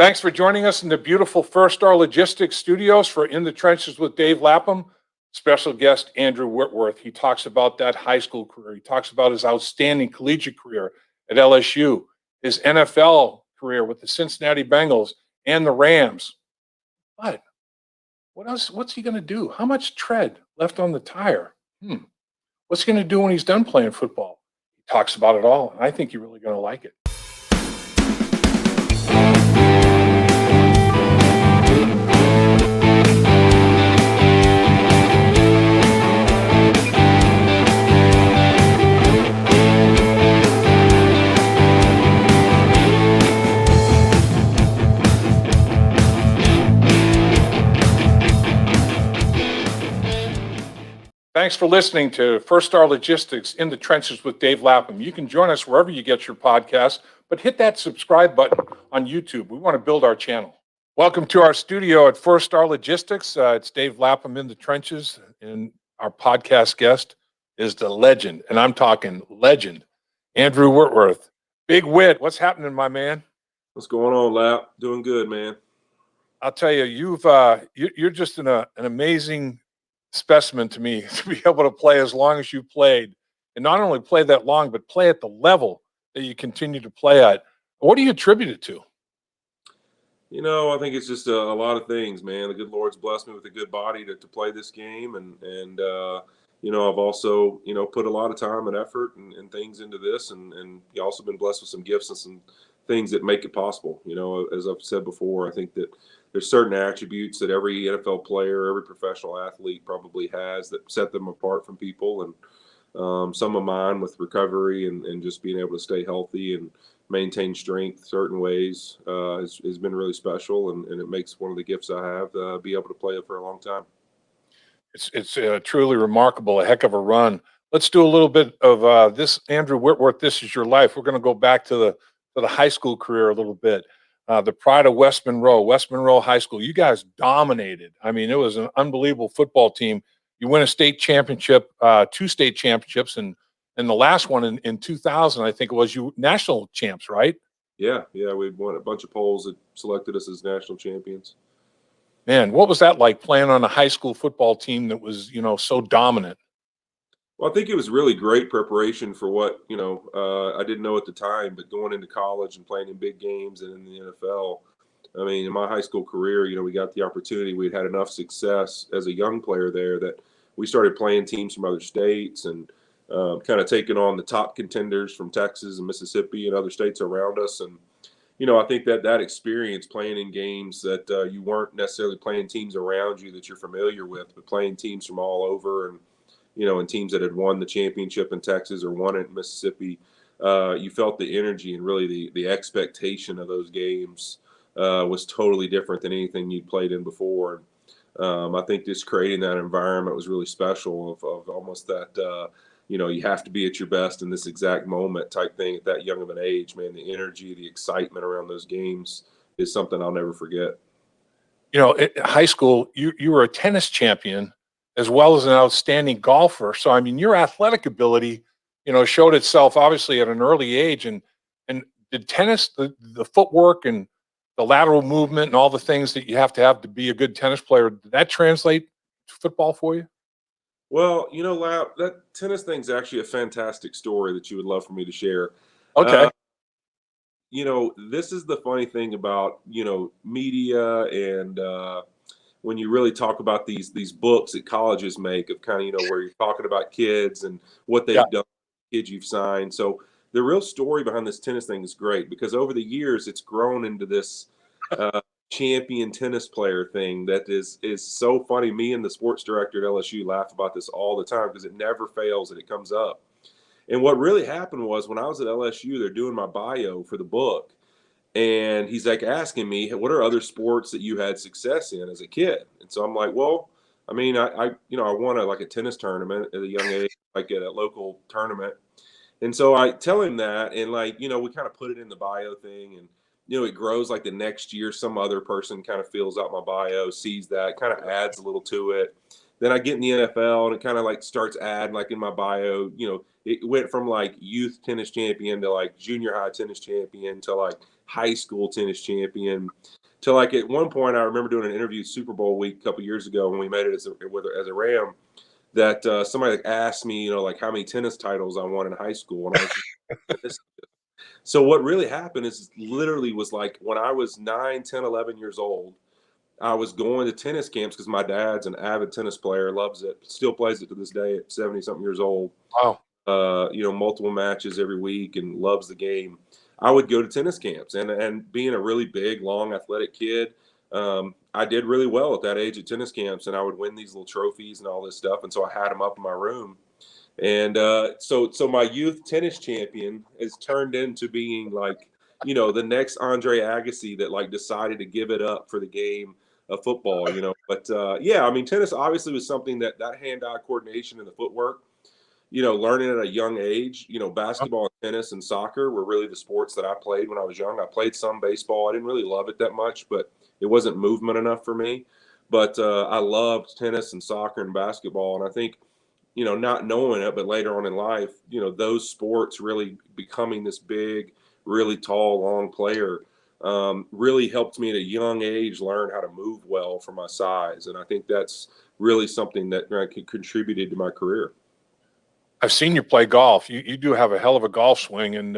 Thanks for joining us in the beautiful First Star Logistics studios for In the Trenches with Dave Lapham. Special guest Andrew Whitworth. He talks about that high school career. He talks about his outstanding collegiate career at LSU, his NFL career with the Cincinnati Bengals and the Rams. But what else? What's he going to do? How much tread left on the tire? What's he going to do when he's done playing football? He talks about it all, and I think you're really going to like it. Thanks for listening to First Star Logistics in the Trenches with Dave Lapham. You can join us wherever you get your podcasts, but hit that subscribe button on YouTube. We want to build our channel. Welcome to our studio at First Star Logistics. It's Dave Lapham in the Trenches, and our podcast guest is the legend, and I'm talking legend, Andrew Whitworth. Big Whit, what's happening, my man? What's going on, Lap? Doing good, man. I'll tell you, you're just an amazing specimen to me to be able to play as long as you played, and not only play that long, but play at the level that you continue to play at. What do you attribute it to? You know, I think it's just a lot of things, man. The good Lord's blessed me with a good body to play this game, and you know, I've also, you know, put a lot of time and effort and things into this, and you also been blessed with some gifts and some things that make it possible. You know, as I've said before, I think that there's certain attributes that every NFL player, every professional athlete probably has that set them apart from people. And some of mine with recovery and just being able to stay healthy and maintain strength certain ways has been really special. And it makes one of the gifts I have be able to play it for a long time. It's truly remarkable, a heck of a run. Let's do a little bit of this, Andrew Whitworth. This is your life. We're going to go back to the high school career a little bit. The pride of West Monroe High School. You guys dominated. I mean, it was an unbelievable football team. You win a state championship, 2 state championships, and the last one in 2000, I think it was, you national champs, right? Yeah, we won a bunch of polls that selected us as national champions. Man, what was that like playing on a high school football team that was, you know, so dominant? Well, I think it was really great preparation for what, you know, I didn't know at the time, but going into college and playing in big games and in the NFL. I mean, in my high school career, you know, we got the opportunity. We'd had enough success as a young player there that we started playing teams from other states and kind of taking on the top contenders from Texas and Mississippi and other states around us. And, you know, I think that experience playing in games that you weren't necessarily playing teams around you that you're familiar with, but playing teams from all over and, you know, and teams that had won the championship in Texas or won it in Mississippi, you felt the energy and really the expectation of those games was totally different than anything you'd played in before. I think just creating that environment was really special of almost that, you know, you have to be at your best in this exact moment type thing at that young of an age, man. The energy, the excitement around those games is something I'll never forget. You know, at high school, you were a tennis champion as well as an outstanding golfer. So, I mean, your athletic ability, you know, showed itself obviously at an early age. And did tennis, the footwork and the lateral movement and all the things that you have to be a good tennis player, did that translate to football for you? Well, you know, Lau, that tennis thing's actually a fantastic story that you would love for me to share. Okay. You know, this is the funny thing about, you know, media and when you really talk about these books that colleges make of kind of, you know, where you're talking about kids and what they've done, kids you've signed. So the real story behind this tennis thing is great because over the years it's grown into this champion tennis player thing that is so funny. Me and the sports director at LSU laugh about this all the time because it never fails and it comes up. And what really happened was when I was at LSU, they're doing my bio for the book. And he's like asking me, what are other sports that you had success in as a kid? And so I'm like, well, I mean, I you know, I won a tennis tournament at a young age, like at a local tournament. And so I tell him that, and like, you know, we kind of put it in the bio thing, and you know, it grows like the next year, some other person kind of fills out my bio, sees that, kind of adds a little to it. Then I get in the NFL and it kind of like starts adding like in my bio, you know, it went from like youth tennis champion to like junior high tennis champion to like high school tennis champion. To like at one point, I remember doing an interview Super Bowl week a couple years ago when we made it as a Ram. That somebody like asked me, like how many tennis titles I won in high school, and I was just, so what really happened is literally was like when I was 9, 10, 11 years old, I was going to tennis camps because my dad's an avid tennis player, loves it, still plays it to this day at 70 something years old. Wow. Multiple matches every week and loves the game. I would go to tennis camps and being a really big, long, athletic kid, I did really well at that age at tennis camps, and I would win these little trophies and all this stuff. And so I had them up in my room. And so my youth tennis champion has turned into being like, the next Andre Agassi that like decided to give it up for the game of football. But yeah, I mean, tennis obviously was something that hand-eye coordination and the footwork, learning at a young age. Basketball and tennis and soccer were really the sports that I played when I was young. I played some baseball. I didn't really love it that much, but it wasn't movement enough for me. But I loved tennis and soccer and basketball. And I think, not knowing it, but later on in life, those sports really becoming this big, really tall, long player really helped me at a young age learn how to move well for my size. And I think that's really something that contributed to my career. I've seen you play golf. You do have a hell of a golf swing, and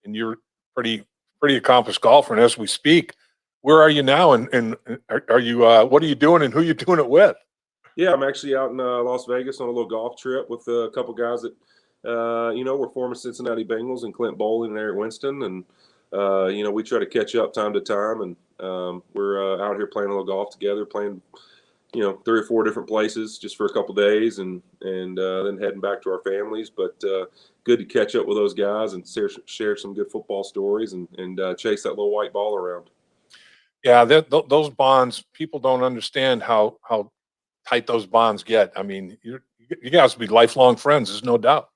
you're pretty accomplished golfer. And as we speak, where are you now? And are you what are you doing, and who are you doing it with? Yeah, I'm actually out in Las Vegas on a little golf trip with a couple guys that were former Cincinnati Bengals, and Clint Bowling and Eric Winston, and we try to catch up time to time, and we're out here playing a little golf together, playing 3 or 4 different places just for a couple days, and then heading back to our families. But good to catch up with those guys and share some good football stories and chase that little white ball around. Yeah, those bonds, people don't understand how tight those bonds get. I mean, you guys will be lifelong friends. There's no doubt.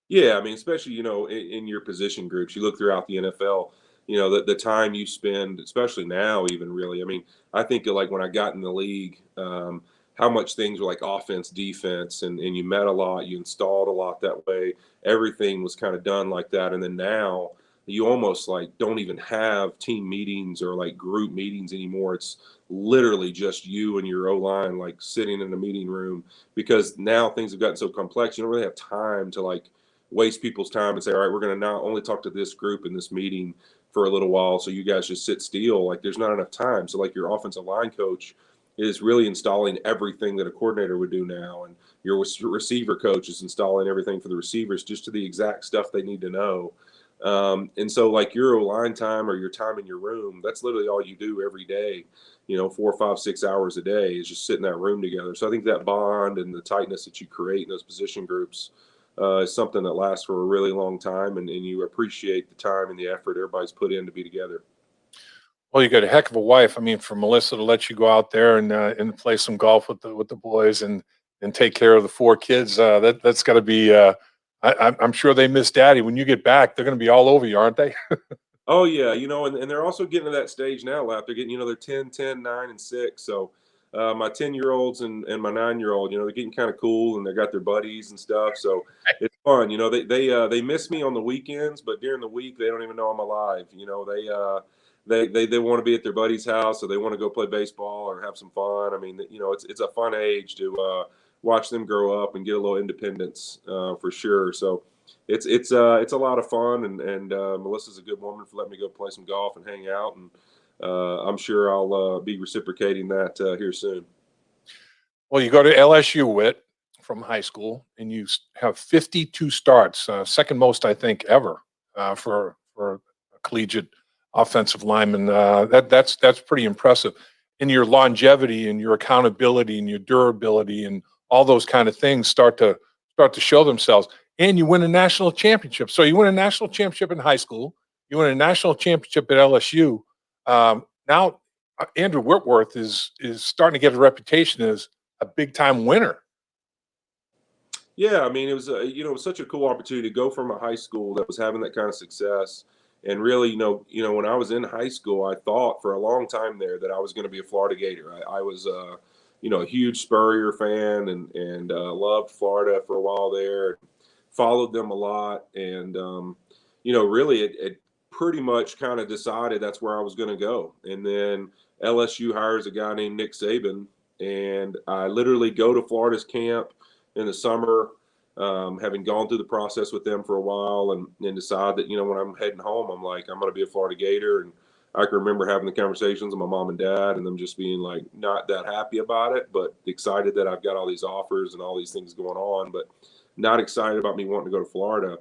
Yeah, I mean, especially in your position groups, you look throughout the NFL. The time you spend, especially now, even really. I mean, I think of like when I got in the league, how much things were like offense, defense, and you met a lot, you installed a lot that way. Everything was kind of done like that, and then now you almost like don't even have team meetings or like group meetings anymore. It's literally just you and your O-line like sitting in a meeting room, because now things have gotten so complex. You don't really have time to like waste people's time and say, all right, we're going to now only talk to this group in this meeting for a little while, so you guys just sit still. Like there's not enough time. So like your offensive line coach is really installing everything that a coordinator would do now, and your receiver coach is installing everything for the receivers just to the exact stuff they need to know. And so like your line time or your time in your room, that's literally all you do every day, 4, 5, 6 hours a day is just sit in that room together. So I think that bond and the tightness that you create in those position groups is something that lasts for a really long time, and you appreciate the time and the effort everybody's put in to be together. Well, you got a heck of a wife. I mean, for Melissa to let you go out there and play some golf with the boys and take care of the 4 kids, that's got to be. I'm sure they miss Daddy. When you get back, they're going to be all over you, aren't they? Oh yeah, and they're also getting to that stage now, Lap. They're getting, they're 10, 10, 9, and 6. So my 10-year-olds and my 9-year-old, they're getting kind of cool, and they got their buddies and stuff. So it's fun. They miss me on the weekends, but during the week they don't even know I'm alive. They want to be at their buddy's house, or they want to go play baseball or have some fun. I mean, it's a fun age to watch them grow up and get a little independence for sure. So it's a lot of fun, and Melissa's a good woman for letting me go play some golf and hang out, and I'm sure I'll be reciprocating that here soon. Well, you go to LSU, Whit, from high school, and you have 52 starts, second most I think ever for a collegiate offensive lineman. That's pretty impressive. And your longevity and your accountability and your durability and all those kind of things start to show themselves. And you win a national championship. So you win a national championship in high school. You win a national championship at LSU. Now Andrew Whitworth is starting to get a reputation as a big time winner. Yeah, I mean, it was it was such a cool opportunity to go from a high school that was having that kind of success, and really, when I was in high school, I thought for a long time there that I was going to be a Florida Gator. I was, a huge Spurrier fan, and loved Florida for a while there, followed them a lot, and really, pretty much kind of decided that's where I was going to go. And then LSU hires a guy named Nick Saban, and I literally go to Florida's camp in the summer, having gone through the process with them for a while, and decide that, when I'm heading home, I'm like, I'm going to be a Florida Gator. And I can remember having the conversations with my mom and dad and them just being like, not that happy about it, but excited that I've got all these offers and all these things going on, but not excited about me wanting to go to Florida.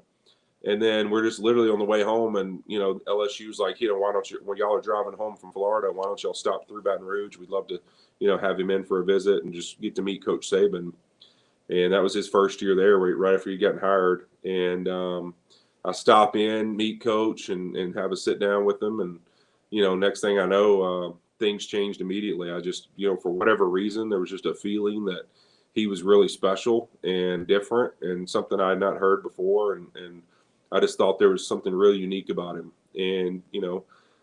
And then we're just literally on the way home, and LSU's like, why don't you, when y'all are driving home from Florida, why don't y'all stop through Baton Rouge? We'd love to, have him in for a visit and just get to meet Coach Saban. And that was his first year there, right after he got hired. And I stop in, meet Coach, and have a sit down with him. And next thing I know, things changed immediately. I just, for whatever reason, there was just a feeling that he was really special and different and something I had not heard before. And I just thought there was something really unique about him. And,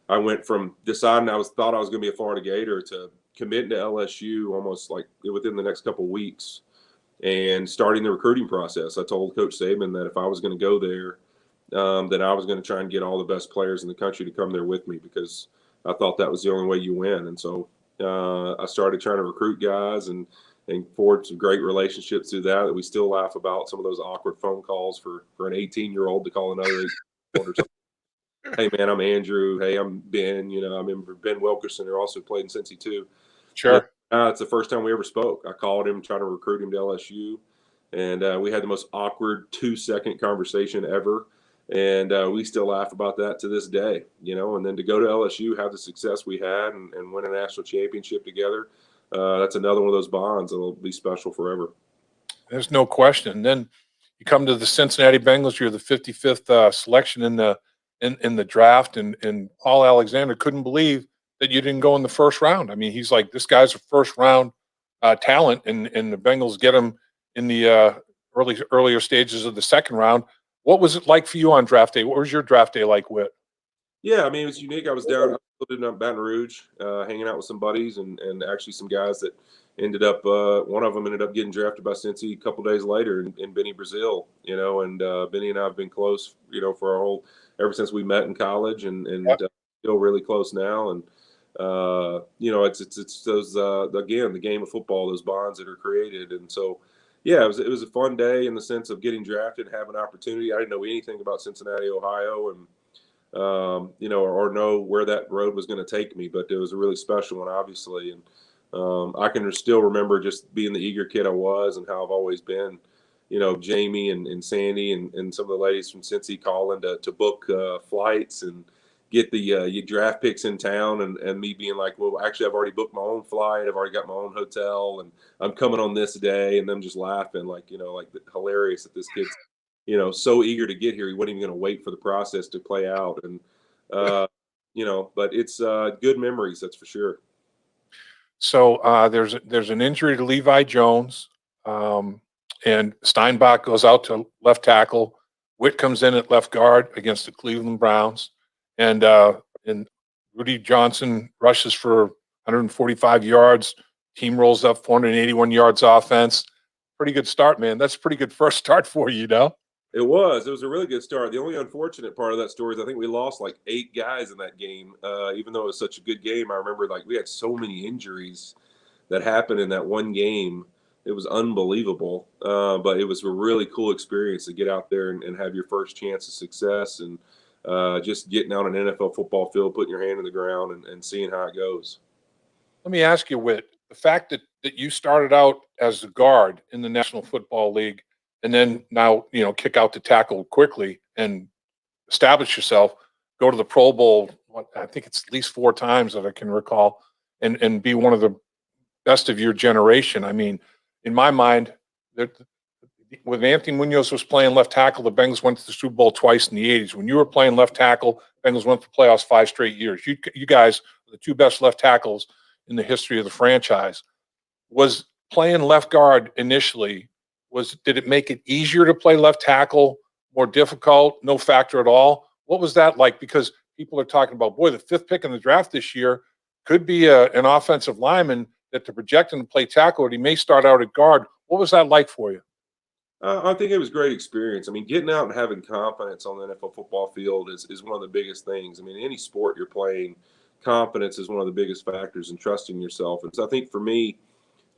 I went from deciding thought I was going to be a Florida Gator to committing to LSU almost like within the next couple of weeks and starting the recruiting process. I told Coach Saban that if I was going to go there, then I was going to try and get all the best players in the country to come there with me, because I thought that was the only way you win. And so I started trying to recruit guys and forged some great relationships through that we still laugh about, some of those awkward phone calls for an 18-year-old to call another 18-year-old or something. Hey, man, I'm Andrew. Hey, I'm Ben. I remember Ben Wilkerson, who also played in Cincy too. Sure. It's the first time we ever spoke. I called him trying to recruit him to LSU, and we had the most awkward 2-second conversation ever. And we still laugh about that to this day, and then to go to LSU, have the success we had and win a national championship together. That's another one of those bonds that'll be special forever. There's no question. Then you come to the Cincinnati Bengals. You're the 55th selection in the draft, and Paul Alexander couldn't believe that you didn't go in the first round. I mean, he's like, this guy's a first round talent, and the Bengals get him in the earlier stages of the second round. What was it like for you on draft day? What was your draft day like, Whit? Yeah, I mean, it was unique. I was down in Baton Rouge, hanging out with some buddies and actually some guys that ended up, one of them ended up getting drafted by Cincy a couple days later in Benny Brazil, and Benny and I have been close, for ever since we met in college, and Yep. Still really close now. And, it's those, again, the game of football, those bonds that are created. And so, yeah, it was a fun day in the sense of getting drafted and having an opportunity. I didn't know anything about Cincinnati, Ohio, and or know where that road was going to take me, but it was a really special one, obviously. And I can still remember just being the eager kid I was and how I've always been. Jamie and Sandy and some of the ladies from Cincy calling to book flights and get the draft picks in town, and me being like, well, actually, I've already booked my own flight. I've already got my own hotel, and I'm coming on this day, and them just laughing like, hilarious that this kid's so eager to get here. He wasn't even going to wait for the process to play out. And, but it's good memories, that's for sure. So there's an injury to Levi Jones, and Steinbach goes out to left tackle. Witt comes in at left guard against the Cleveland Browns, and Rudy Johnson rushes for 145 yards. Team rolls up 481 yards offense. Pretty good start, man. That's a pretty good first start for you, It was a really good start. The only unfortunate part of that story is I think we lost like 8 guys in that game. Even though it was such a good game, I remember we had so many injuries that happened in that one game. It was unbelievable. But it was a really cool experience to get out there and have your first chance of success, and just getting out on an NFL football field, putting your hand in the ground and seeing how it goes. Let me ask you, Whit, the fact that you started out as a guard in the National Football League, and then now, kick out to tackle quickly and establish yourself, go to the Pro Bowl, I think it's at least 4 times that I can recall, and be one of the best of your generation. I mean, in my mind, when Anthony Munoz was playing left tackle, the Bengals went to the Super Bowl twice in the 80s. When you were playing left tackle, Bengals went to playoffs 5 straight years. You guys are the 2 best left tackles in the history of the franchise. Was playing left guard initially, did it make it easier to play left tackle, more difficult, no factor at all? What was that like? Because people are talking about, boy, the 5th pick in the draft this year could be an offensive lineman that they're projecting to play tackle, or he may start out at guard. What was that like for you? I think it was a great experience. I mean, getting out and having confidence on the NFL football field is one of the biggest things. I mean, any sport you're playing, confidence is one of the biggest factors in trusting yourself. And so I think for me,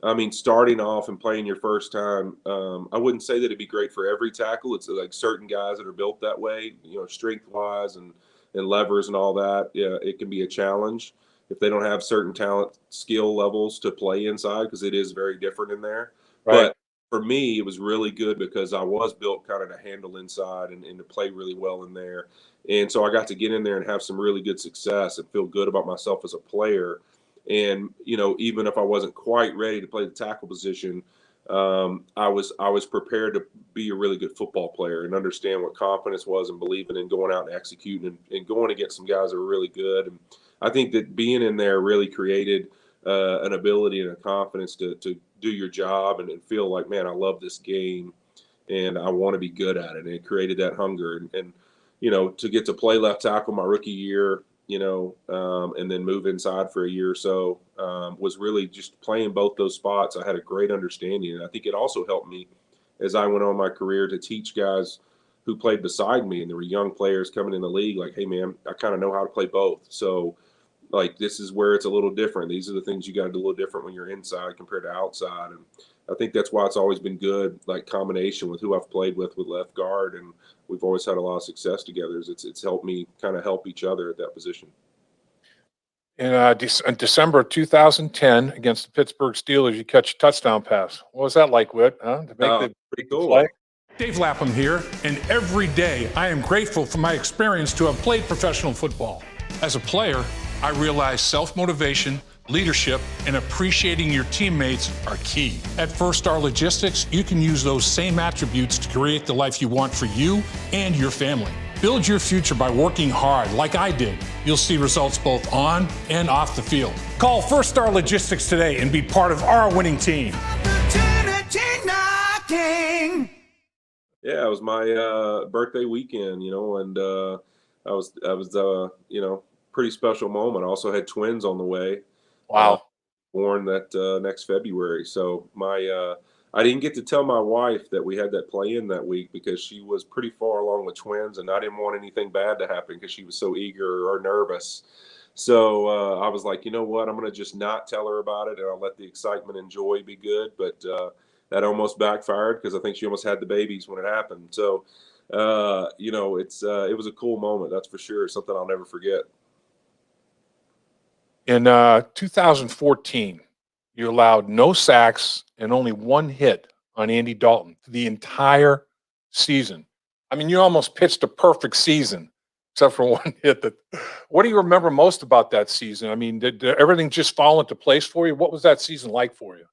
I mean, starting off and playing your first time, I wouldn't say that it'd be great for every tackle. It's like certain guys that are built that way, strength wise and levers and all that. Yeah, it can be a challenge if they don't have certain talent, skill levels to play inside because it is very different in there. Right. But for me, it was really good because I was built kind of to handle inside and to play really well in there. And so I got to get in there and have some really good success and feel good about myself as a player. And even if I wasn't quite ready to play the tackle position, I was prepared to be a really good football player and understand what confidence was and believing in going out and executing and going against some guys that were really good. And I think that being in there really created an ability and a confidence to do your job and feel like, man, I love this game and I want to be good at it. And it created that hunger and to get to play left tackle my rookie year, and then move inside for a year or so, was really just playing both those spots. I had a great understanding. And I think it also helped me as I went on my career to teach guys who played beside me. And there were young players coming in the league like, hey, man, I kind of know how to play both. So, like, this is where it's a little different. These are the things you got to do a little different when you're inside compared to outside. And I think that's why it's always been good, like combination with who I've played with left guard. And we've always had a lot of success together. It's helped me kind of help each other at that position. In December 2010 against the Pittsburgh Steelers, you catch a touchdown pass. What was that like, Whit? Huh? To make Pretty the cool. play? Dave Lapham here, and every day I am grateful for my experience to have played professional football. As a player, I realized self-motivation, leadership, and appreciating your teammates are key. At First Star Logistics, you can use those same attributes to create the life you want for you and your family. Build your future by working hard like I did. You'll see results both on and off the field. Call First Star Logistics today and be part of our winning team. Yeah, it was my birthday weekend, and I was pretty special moment. I also had twins on the way. Wow. Born that next February. So I didn't get to tell my wife that we had that play in that week because she was pretty far along with twins, and I didn't want anything bad to happen because she was so eager or nervous. So I was like, you know what? I'm going to just not tell her about it, and I'll let the excitement and joy be good. But that almost backfired because I think she almost had the babies when it happened. So, it was a cool moment. That's for sure. Something I'll never forget. In 2014, you allowed no sacks and only one hit on Andy Dalton the entire season. I mean, you almost pitched a perfect season, except for one hit. What do you remember most about that season? I mean, did everything just fall into place for you? What was that season like for you?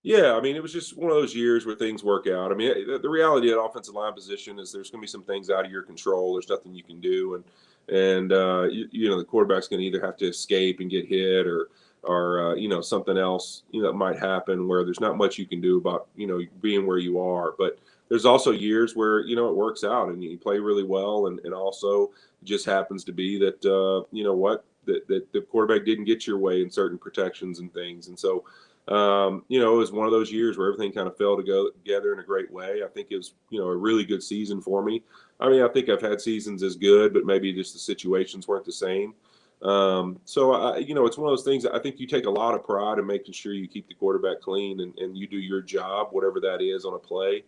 Yeah, I mean, it was just one of those years where things work out. I mean, the reality at offensive line position is there's going to be some things out of your control. There's nothing you can do, and the quarterback's going to either have to escape and get hit, or something else that might happen where there's not much you can do about being where you are. But there's also years where it works out and you play really well, and also it just happens to be that that the quarterback didn't get your way in certain protections and things, and so. It was one of those years where everything kind of fell together in a great way. I think it was, a really good season for me. I mean, I think I've had seasons as good, but maybe just the situations weren't the same. It's one of those things that I think you take a lot of pride in making sure you keep the quarterback clean and you do your job, whatever that is on a play.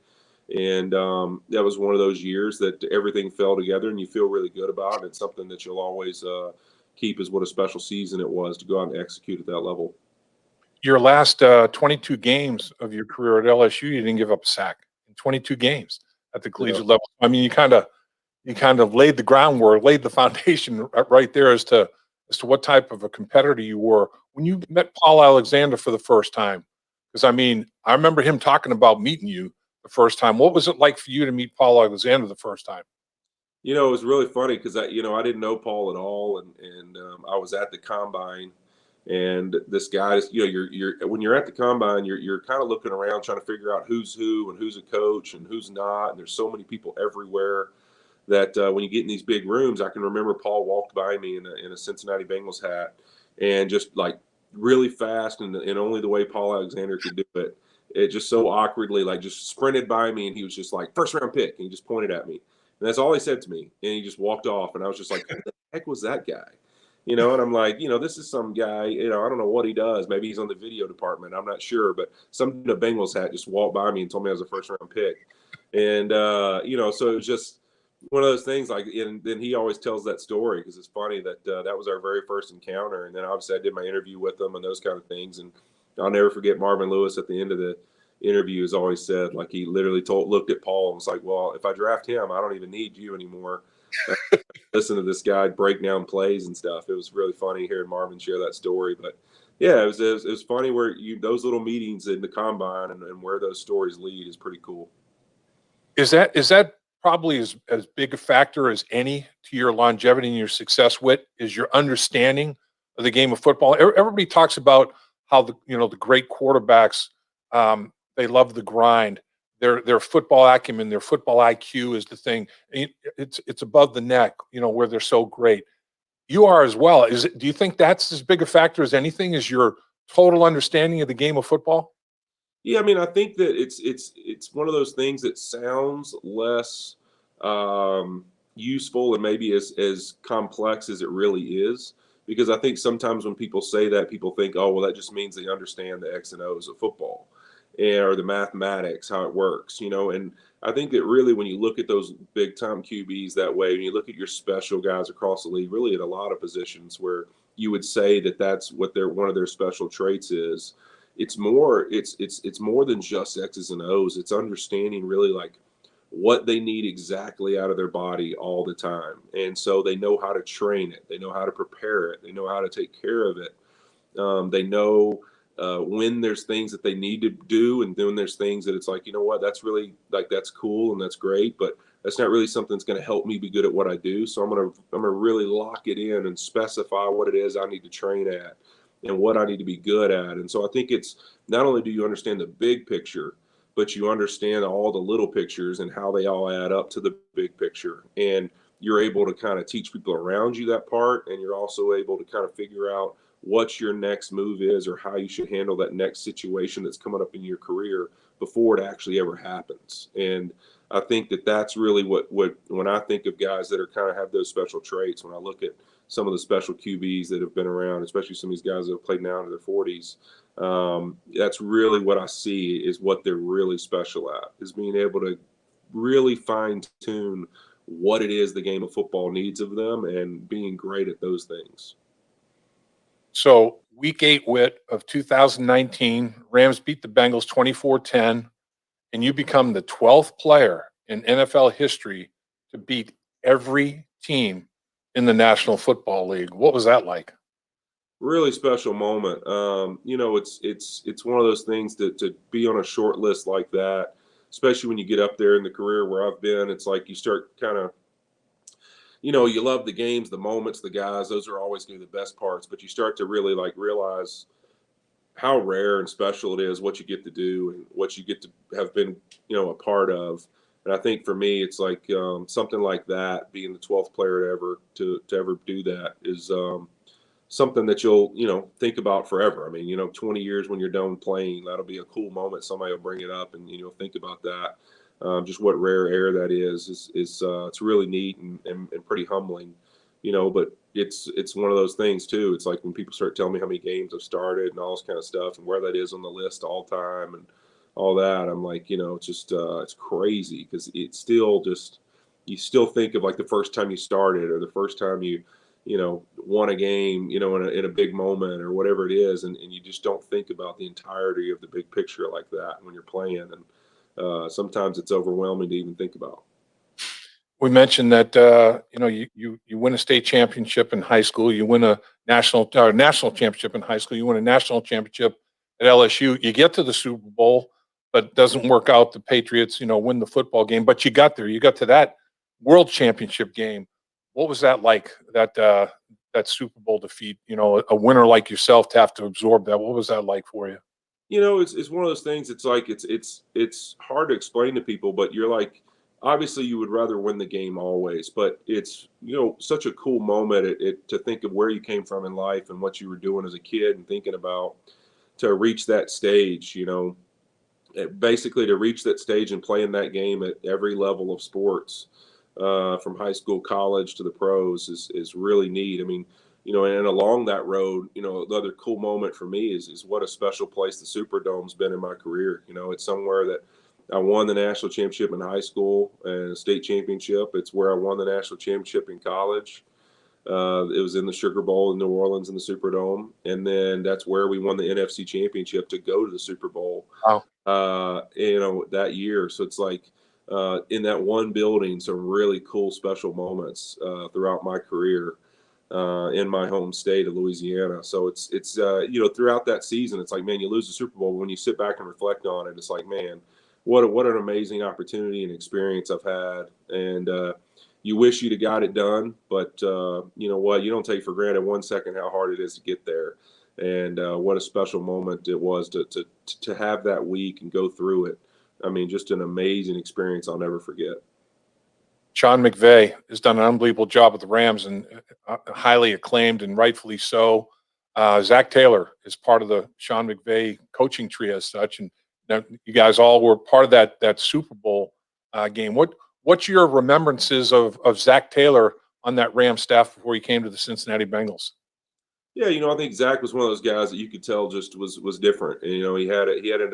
And that was one of those years that everything fell together and you feel really good about it. It's something that you'll always keep as what a special season it was to go out and execute at that level. Your last 22 games of your career at LSU, you didn't give up a sack in 22 games at the collegiate level. I mean, you kind of laid the groundwork, laid the foundation right there as to what type of a competitor you were when you met Paul Alexander for the first time. Because I mean, I remember him talking about meeting you the first time. What was it like for you to meet Paul Alexander the first time? It was really funny because I didn't know Paul at all, and I was at the combine. And this guy, you're when you're at the combine, you're kind of looking around trying to figure out who's who and who's a coach and who's not. And there's so many people everywhere that when you get in these big rooms, I can remember Paul walked by me in a Cincinnati Bengals hat and just like really fast and only the way Paul Alexander could do it. it just so awkwardly, like, just sprinted by me, and he was just like, "First round pick," and he just pointed at me. And that's all he said to me. And he just walked off. And I was just like, who the heck was that guy? And I'm like, this is some guy, I don't know what he does. Maybe he's on the video department. I'm not sure. But some in a Bengals hat just walked by me and told me I was a first round pick. And, so it was just one of those things, like, and then he always tells that story because it's funny that that was our very first encounter. And then obviously I did my interview with him and those kind of things. And I'll never forget Marvin Lewis at the end of the interview has always said, like, he literally looked at Paul and was like, well, if I draft him, I don't even need you anymore. Listen to this guy break down plays and stuff. It was really funny hearing Marvin share that story. But yeah, it was funny where those little meetings in the combine and where those stories lead is pretty cool. Is that probably as big a factor as any to your longevity and your success? Is your understanding of the game of football? Everybody talks about how the great quarterbacks, they love the grind. Their football acumen, their football IQ is the thing. It's above the neck, where they're so great. You are as well. Do you think that's as big a factor as anything? Is your total understanding of the game of football? Yeah, I mean, I think that it's one of those things that sounds less useful and maybe as complex as it really is. Because I think sometimes when people say that, people think, oh, well, that just means they understand the X and O's of football or the mathematics, how it works, And I think that really when you look at those big time QBs that way, and you look at your special guys across the league, really at a lot of positions where you would say that that's what one of their special traits is. It's more than just X's and O's. It's understanding really like what they need exactly out of their body all the time. And so they know how to train it. They know how to prepare it. They know how to take care of it. They know when there's things that they need to do, and then there's things that it's like, what, that's really like, that's cool and that's great, but that's not really something that's going to help me be good at what I do. So I'm going to really lock it in and specify what it is I need to train at and what I need to be good at. And so I think it's not only do you understand the big picture, but you understand all the little pictures and how they all add up to the big picture. And you're able to kind of teach people around you that part. And you're also able to kind of figure out what your next move is or how you should handle that next situation that's coming up in your career before it actually ever happens. And I think that that's really what when I think of guys that are kind of have those special traits, when I look at some of the special QBs that have been around, especially some of these guys that have played now into their 40s, that's really what I see is what they're really special at, is being able to really fine tune what it is the game of football needs of them and being great at those things. So week 8 of 2019, Rams beat the Bengals 24-10, and you become the 12th player in NFL history to beat every team in the National Football League. What was that like? Really special moment. It's one of those things to be on a short list like that, especially when you get up there in the career where I've been. It's like you start kind of, you love the games, the moments, the guys. Those are always going to be the best parts. But you start to really like realize how rare and special it is what you get to do and what you get to have been, a part of. And I think for me, it's like something like that, being the 12th player to ever do that is something that you'll, think about forever. I mean, 20 years when you're done playing, that'll be a cool moment. Somebody will bring it up and, think about that. Just what rare air that is it's really neat and pretty humbling, but it's one of those things too. It's like when people start telling me how many games I've started and all this kind of stuff and where that is on the list all time and all that, I'm like, it's just it's crazy because it's still just, you still think of like the first time you started or the first time you won a game, in a big moment or whatever it is. And you just don't think about the entirety of the big picture like that when you're playing. And sometimes it's overwhelming to even think about. We mentioned that, you win a state championship in high school, you win a national championship in high school, you win a national championship at LSU, you get to the Super Bowl, but it doesn't work out. The Patriots, win the football game, but you got there, you got to that world championship game. What was that like, that Super Bowl defeat, a winner like yourself to have to absorb that? What was that like for you? It's one of those things. It's like, it's hard to explain to people, but you're like, obviously you would rather win the game always, but it's, such a cool moment to think of where you came from in life and what you were doing as a kid and thinking about to reach that stage, basically to reach that stage and play in that game at every level of sports, from high school, college to the pros is really neat. I mean, and along that road, the other cool moment for me is what a special place the Superdome's been in my career. It's somewhere that I won the national championship in high school and a state championship. It's where I won the national championship in college. It was in the Sugar Bowl in New Orleans in the Superdome, and then that's where we won the NFC Championship to go to the Super Bowl. Wow. That year. So it's like in that one building, some really cool, special moments throughout my career in my home state of Louisiana. So it's throughout that season, it's like, man, you lose the Super Bowl. But when you sit back and reflect on it, it's like, man, what an amazing opportunity and experience I've had. And you wish you'd have got it done, but you know what? You don't take for granted 1 second how hard it is to get there. And what a special moment it was to have that week and go through it. I mean, just an amazing experience I'll never forget. Sean McVay has done an unbelievable job with the Rams and highly acclaimed and rightfully so. Zach Taylor is part of the Sean McVay coaching tree as such. And you guys all were part of that Super Bowl game. What's your remembrances of Zach Taylor on that Rams staff before he came to the Cincinnati Bengals? Yeah, I think Zach was one of those guys that you could tell just was different. And, he had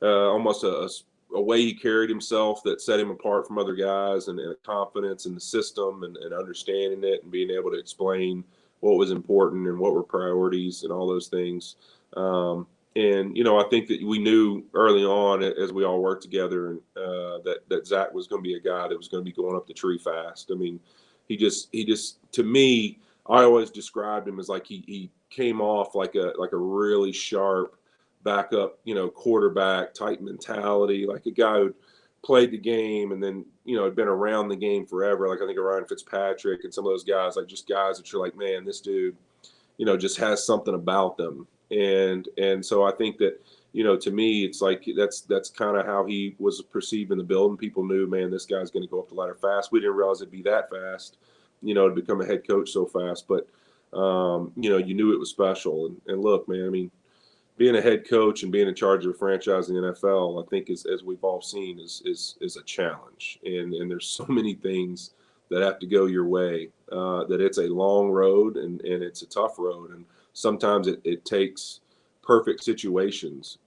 almost a way he carried himself that set him apart from other guys, and a confidence in the system and understanding it and being able to explain what was important and what were priorities and all those things. I think that we knew early on as we all worked together and that Zach was going to be a guy that was going to be going up the tree fast. I mean, he just to me, I always described him as like he came off like a really sharp backup, quarterback type mentality, like a guy who played the game and then, had been around the game forever. Like I think of Ryan Fitzpatrick and some of those guys, like just guys that you're like, man, this dude, just has something about them. And so I think that, to me, it's like that's kind of how he was perceived in the building. People knew, man, this guy's going to go up the ladder fast. We didn't realize it'd be that fast, to become a head coach so fast. But, you knew it was special. And look, man, I mean, being a head coach and being in charge of a franchise in the NFL, I think as we've all seen, is a challenge. And there's so many things that have to go your way, that it's a long road and it's a tough road. And sometimes it takes perfect situations,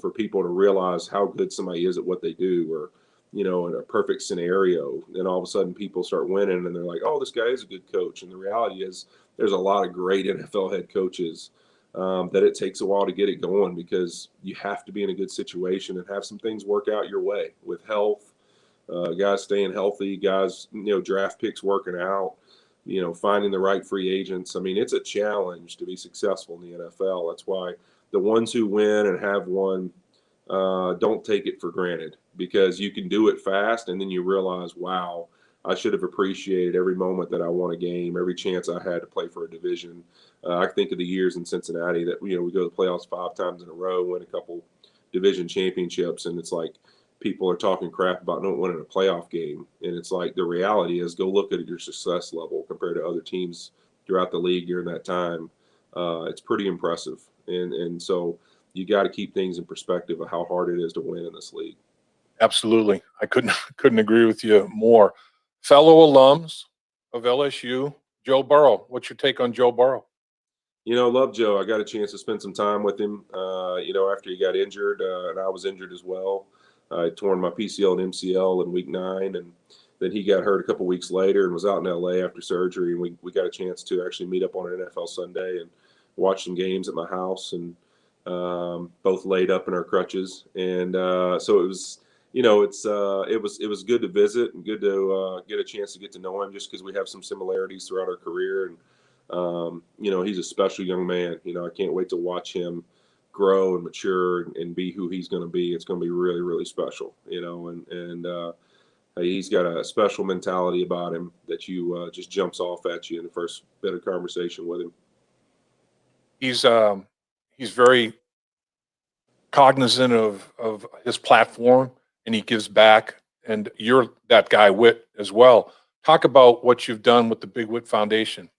for people to realize how good somebody is at what they do, or, in a perfect scenario. And all of a sudden people start winning and they're like, oh, this guy is a good coach. And the reality is there's a lot of great NFL head coaches that it takes a while to get it going, because you have to be in a good situation and have some things work out your way with health, guys staying healthy, guys, draft picks working out, finding the right free agents. I mean, it's a challenge to be successful in the NFL. That's why the ones who win and have won, don't take it for granted, because you can do it fast and then you realize, wow, I should have appreciated every moment that I won a game, every chance I had to play for a division. I think of the years in Cincinnati that, we go to the playoffs 5 times in a row, win a couple division championships, and it's like people are talking crap about not winning a playoff game. And it's like the reality is, go look at your success level compared to other teams throughout the league during that time. It's pretty impressive. And so you got to keep things in perspective of how hard it is to win in this league. Absolutely. I couldn't agree with you more. Fellow alums of LSU, Joe Burrow. What's your take on Joe Burrow? Love Joe. I got a chance to spend some time with him, after he got injured, and I was injured as well. I torn my PCL and MCL in week 9, and then he got hurt a couple weeks later and was out in LA after surgery. And we got a chance to actually meet up on an NFL Sunday and watch some games at my house, and both laid up in our crutches. And so it was, it was good to visit and good to get a chance to get to know him, just because we have some similarities throughout our career. And he's a special young man. I can't wait to watch him grow and mature and be who he's going to be. It's going to be really, really special, and he's got a special mentality about him that just jumps off at you in the first bit of conversation with him. He's very cognizant of his platform, and he gives back. And you're that guy, Whit, as well. Talk about what you've done with the Big Whit Foundation.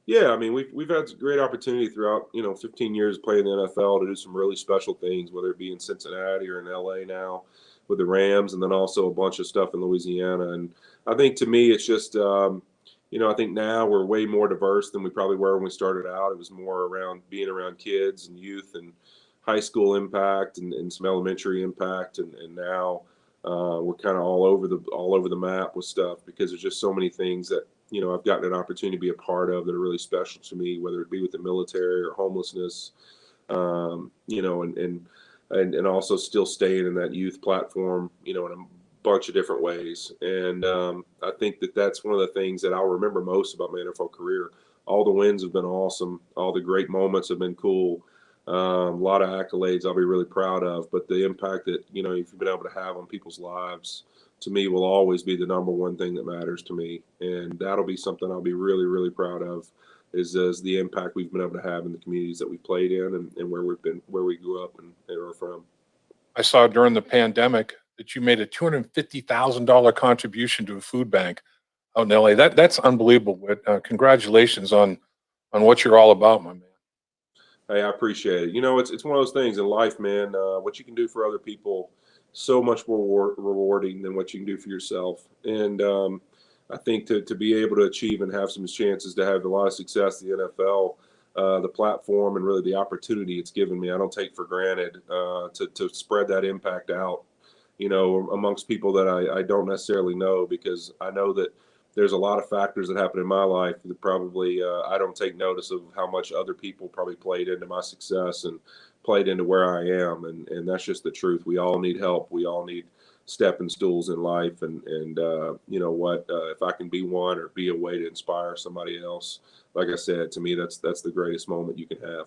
Yeah, I mean, we've had great opportunity throughout, 15 years playing in the NFL to do some really special things, whether it be in Cincinnati or in LA now with the Rams, and then also a bunch of stuff in Louisiana. And I think to me, it's just, I think now we're way more diverse than we probably were when we started out. It was more around being around kids and youth and high school impact and some elementary impact, and now we're kind of all over the map with stuff because there's just so many things that I've gotten an opportunity to be a part of that are really special to me, whether it be with the military or homelessness, and also still staying in that youth platform, in a bunch of different ways. And I think that that's one of the things that I'll remember most about my NFL career. All the wins have been awesome. All the great moments have been cool. A lot of accolades I'll be really proud of, but the impact that, you've been able to have on people's lives, to me, will always be the number one thing that matters to me. And that'll be something I'll be really, really proud of is the impact we've been able to have in the communities that we played in and where we grew up and are from. I saw during the pandemic that you made a $250,000 contribution to a food bank out in LA. That's unbelievable. Whit. Congratulations on what you're all about, my man. Hey, I appreciate it. It's one of those things in life, man. What you can do for other people, so much more rewarding than what you can do for yourself. And I think to be able to achieve and have some chances to have a lot of success in the NFL, the platform and really the opportunity it's given me, I don't take for granted to spread that impact out, amongst people that I don't necessarily know, because I know that there's a lot of factors that happen in my life that probably I don't take notice of how much other people probably played into my success and played into where I am. And that's just the truth. We all need help. We all need stepping stools in life. And if I can be one or be a way to inspire somebody else, like I said, to me, that's the greatest moment you can have.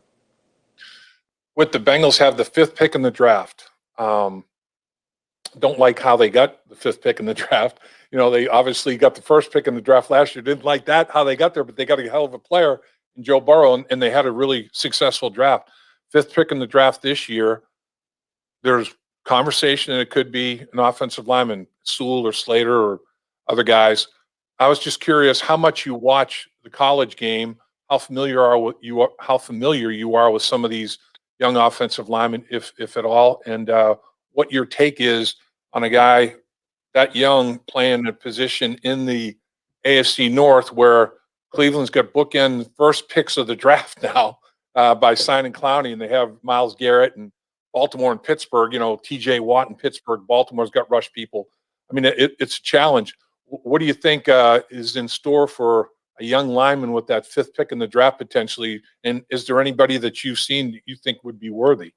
With the Bengals have the 5th pick in the draft. Don't like how they got the 5th pick in the draft. They obviously got the 1st pick in the draft last year. Didn't like how they got there, but they got a hell of a player in Joe Burrow, and they had a really successful draft. 5th pick in the draft this year. There's conversation, and it could be an offensive lineman, Sewell or Slater or other guys. I was just curious how much you watch the college game, how familiar you are with some of these young offensive linemen, if at all, and what your take is on a guy that young playing a position in the AFC North where Cleveland's got bookend first picks of the draft now by signing Clowney, and they have Myles Garrett and Baltimore and Pittsburgh, TJ Watt in Pittsburgh. Baltimore's got rush people. I mean, it's a challenge. What do you think is in store for a young lineman with that 5th pick in the draft potentially? And is there anybody that you've seen that you think would be worthy?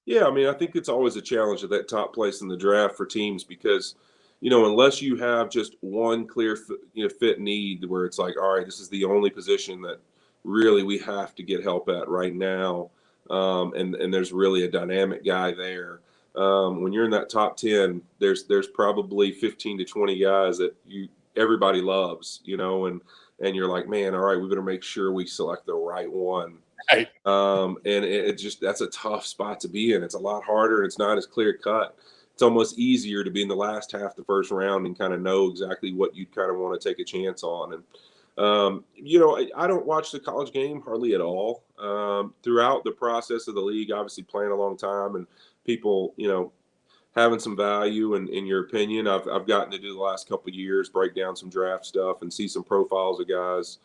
Yeah, I mean, I think it's always a challenge at that top place in the draft for teams because, unless you have just one clear, fit need where it's like, all right, this is the only position that really we have to get help at right now, and there's really a dynamic guy there. When you're in that top 10, there's probably 15 to 20 guys that everybody loves, and you're like, man, all right, we better make sure we select the right one. Right. And that's a tough spot to be in. It's a lot harder. It's not as clear cut. It's almost easier to be in the last half the first round and kind of know exactly what you kind of want to take a chance on. And, I don't watch the college game hardly at all. Throughout the process of the league, obviously playing a long time and people, having some value in your opinion, I've gotten to do the last couple of years, break down some draft stuff and see some profiles of guys.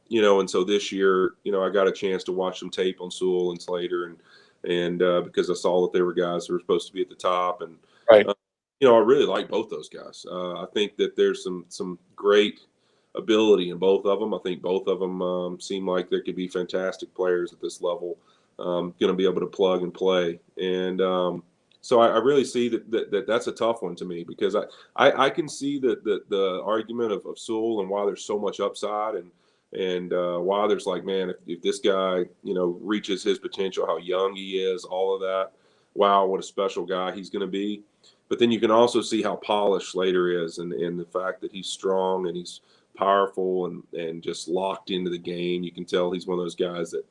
And so this year, I got a chance to watch some tape on Sewell and Slater, and because I saw that they were guys that were supposed to be at the top, and right. I really like both those guys. I think that there's some great ability in both of them. I think both of them seem like they could be fantastic players at this level, going to be able to plug and play, and so I really see that's a tough one to me because I can see the argument of Sewell and why there's so much upside and why there's like, man, if this guy, reaches his potential, how young he is, all of that, wow, what a special guy he's going to be. But then you can also see how polished Slater is and the fact that he's strong and he's powerful and just locked into the game. You can tell he's one of those guys that,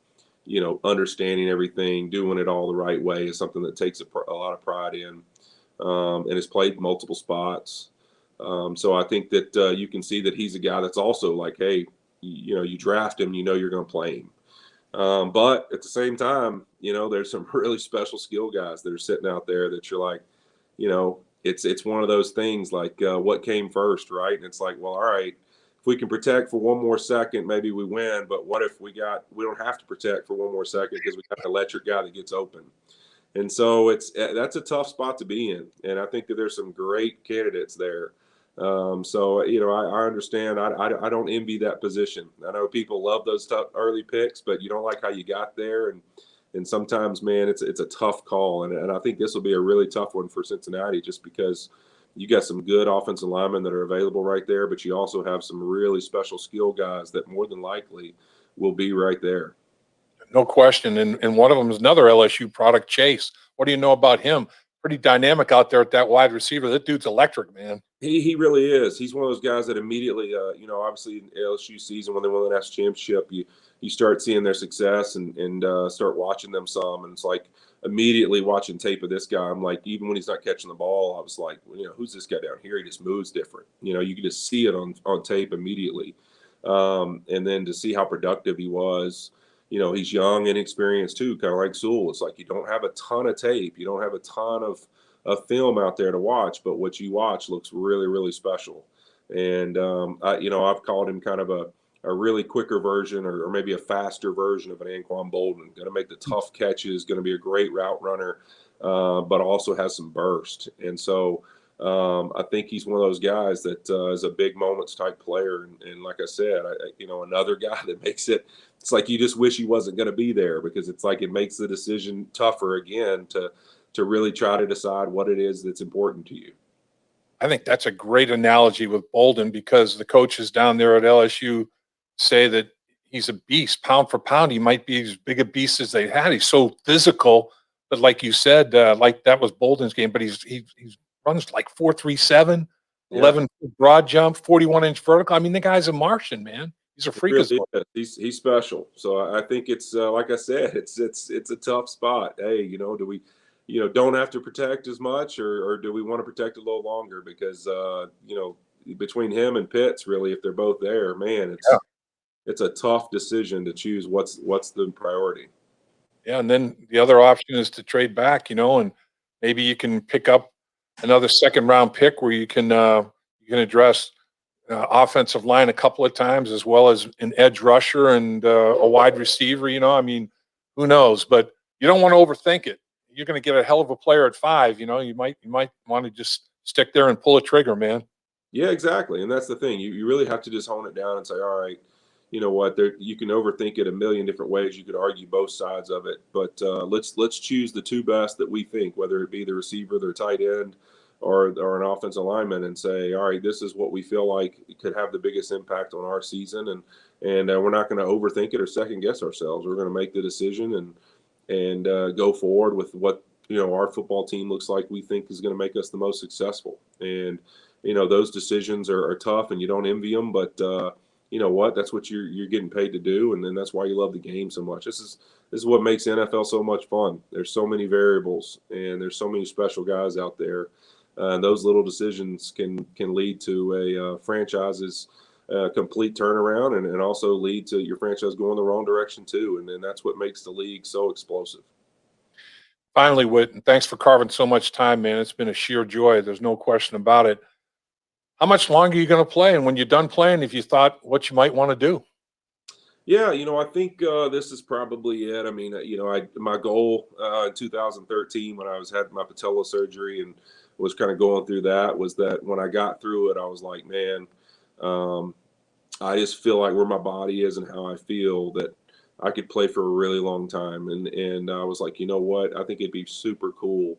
understanding everything, doing it all the right way is something that takes a lot of pride in, and has played multiple spots. So I think that you can see that he's a guy that's also like, hey, you draft him, you're going to play him. But at the same time, there's some really special skill guys that are sitting out there that you're like, it's one of those things like what came first, right? And it's like, well, all right, if we can protect for one more second, maybe we win. But what if we don't have to protect for one more second because we got the electric guy that gets open. And so that's a tough spot to be in. And I think that there's some great candidates there. So, I understand. I don't envy that position. I know people love those tough early picks, but you don't like how you got there. And sometimes, man, it's a tough call. And I think this will be a really tough one for Cincinnati just because you got some good offensive linemen that are available right there, but you also have some really special skill guys that more than likely will be right there. No question. And one of them is another LSU product, Chase. What do you know about him? Pretty dynamic out there at that wide receiver. That dude's electric, man. He really is. He's one of those guys that immediately, obviously in LSU season when they won the national championship, you start seeing their success and start watching them some. And it's like immediately watching tape of this guy, I'm like, even when he's not catching the ball, I was like, who's this guy down here? He just moves different. You can just see it on tape immediately. And then to see how productive he was. He's young and experienced too, kind of like Sewell. It's like you don't have a ton of tape. You don't have a ton of film out there to watch, but what you watch looks really, really special. And, I've called him kind of a really quicker version or maybe a faster version of an Anquan Bolden. Going to make the tough catches, going to be a great route runner, but also has some burst. And so I think he's one of those guys that is a big moments type player. And like I said, another guy that makes it's like you just wish he wasn't going to be there because it's like it makes the decision tougher again to really try to decide what it is that's important to you. I think that's a great analogy with Bolden because the coaches down there at LSU say that he's a beast, pound for pound. He might be as big a beast as they had. He's so physical, but like you said, like that was Bolden's game, but he runs like 4.37, 11 broad jump, 41-inch vertical. I mean, the guy's a Martian, man. He's a freak. Really he's special. So I think it's like I said, it's a tough spot. Hey, do we, don't have to protect as much, or do we want to protect a little longer? Because between him and Pitts, really, if they're both there, man, it's a tough decision to choose what's the priority. Yeah, and then the other option is to trade back, and maybe you can pick up another second-round pick where you can address offensive line a couple of times as well as an edge rusher and a wide receiver. I mean, who knows? But you don't want to overthink it. You're going to get a hell of a player at 5. You might want to just stick there and pull a trigger, man. Yeah, exactly. And that's the thing. You really have to just hone it down and say, all right, you know what? You can overthink it a million different ways. You could argue both sides of it, but let's choose the 2 best that we think, whether it be the receiver, their tight end, or an offensive lineman, and say, all right, this is what we feel like could have the biggest impact on our season, and we're not going to overthink it or second guess ourselves. We're going to make the decision and go forward with what our football team looks like we think is going to make us the most successful. And those decisions are tough, and you don't envy them, but you know what? That's what you're getting paid to do, and then that's why you love the game so much. This is what makes the NFL so much fun. There's so many variables, and there's so many special guys out there. And those little decisions can lead to a franchise's complete turnaround, and also lead to your franchise going the wrong direction too. And then that's what makes the league so explosive. Finally, Whit, and thanks for carving so much time, man. It's been a sheer joy. There's no question about it. How much longer are you going to play? And when you're done playing, if you thought what you might want to do? Yeah, I think this is probably it. I mean, my goal in 2013 when I had my patella surgery and was kind of going through that was that when I got through it, I was like, man, I just feel like where my body is and how I feel that I could play for a really long time. And I was like, you know what? I think it'd be super cool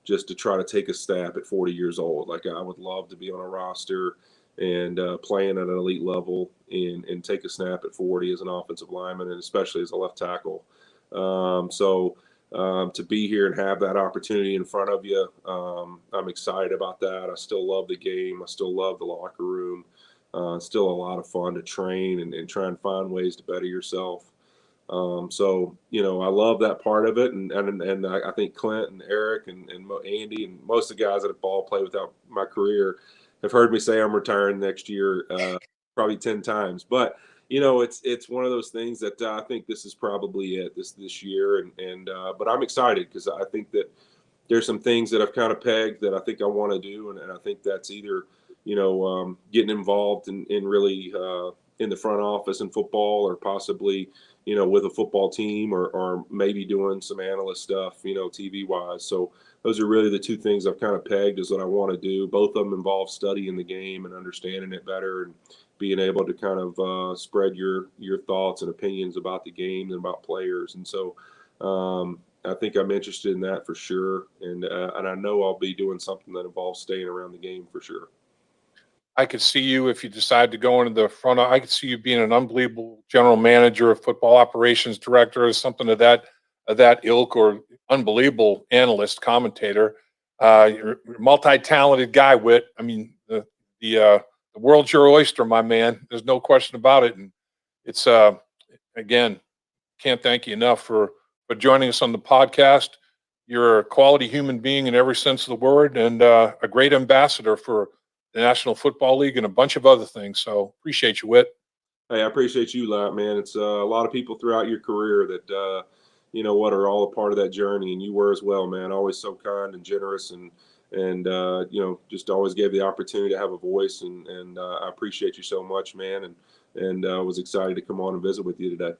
just to try to take a stab at 40 years old. Like I would love to be on a roster and playing at an elite level and take a snap at 40 as an offensive lineman and especially as a left tackle. To be here and have that opportunity in front of you, I'm excited about that. I still love the game. I still love the locker room. Still a lot of fun to train and try and find ways to better yourself. I love that part of it. And I think Clint and Eric and Andy and most of the guys that have ball played without my career have heard me say I'm retiring next year, probably 10 times. But, it's one of those things that I think this is probably it this year, but I'm excited because I think that there's some things that I've kind of pegged that I think I want to do, and I think that's either getting involved in really in the front office in football, or possibly with a football team, or maybe doing some analyst stuff, TV wise. So those are really the two things I've kind of pegged is what I want to do. Both of them involve studying the game and understanding it better, and being able to kind of spread your thoughts and opinions about the game and about players. And so I think I'm interested in that for sure. And I know I'll be doing something that involves staying around the game for sure. I could see you, if you decide to go into the front, I could see you being an unbelievable general manager, a football operations director, or something of that ilk, or unbelievable analyst, commentator. You're a multi-talented guy, Whit. I mean, the world's your oyster, my man. There's no question about it. And it's again, can't thank you enough for joining us on the podcast. You're a quality human being in every sense of the word, and a great ambassador for the National Football League and a bunch of other things. So appreciate you, Whit. Hey, I appreciate you, Lap, man. It's a lot of people throughout your career that are all a part of that journey, and you were as well, man. Always so kind and generous, and just always gave the opportunity to have a voice, and I appreciate you so much, man. And was excited to come on and visit with you today.